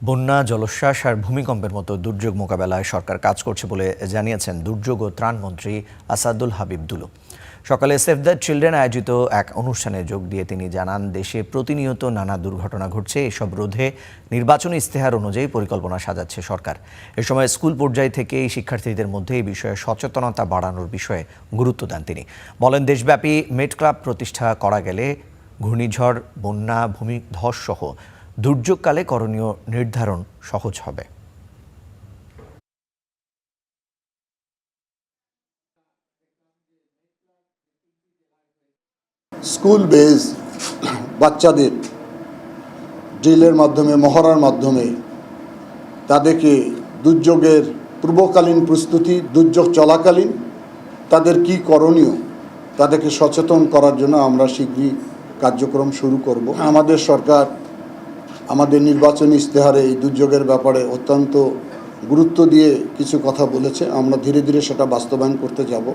বন্যা, জলোচ্ছ্বাস আর ভূমিকম্পের মতো দুর্যোগ মোকাবেলায় সরকার কাজ করছে বলে জানিয়েছেন দুর্যোগ ও ত্রাণমন্ত্রী আসাদুল হাবিব দুলু। সকালে সেভ দ্য চিলড্রেন আয়োজিত এক অনুষ্ঠানে যোগ দিয়ে তিনি জানান, দেশে প্রতিনিয়ত নানা দুর্ঘটনা ঘটছে। এসব রোধে নির্বাচনী ইশতেহার অনুযায়ী পরিকল্পনা সাজাচ্ছে সরকার। এ সময় স্কুল পর্যায় থেকেই শিক্ষার্থীদের মধ্যে এই বিষয়ে সচেতনতা বাড়ানোর বিষয়ে গুরুত্ব দেন তিনি। বলেন, দেশব্যাপী মেট ক্লাব প্রতিষ্ঠা করা গেলে ঘূর্ণিঝড়, বন্যা, ভূমিধস সহ দুর্যোগকালে করণীয় নির্ধারণ সহজ হবে। স্কুল বেজ বাচ্চাদের ড্রিলের মাধ্যমে, মহড়ার মাধ্যমে তাদেরকে দুর্যোগের পূর্বকালীন প্রস্তুতি, দুর্যোগ চলাকালীন তাদের কি করণীয়, তাদেরকে সচেতন করার জন্য আমরা শীঘ্রই কার্যক্রম শুরু করব। আমাদের সরকার আমাদের নির্বাচনী ইশতেহারে এই দুর্যোগের ব্যাপারে অত্যন্ত গুরুত্ব দিয়ে কিছু কথা বলেছে। আমরা ধীরে ধীরে সেটা বাস্তবায়ন করতে যাব।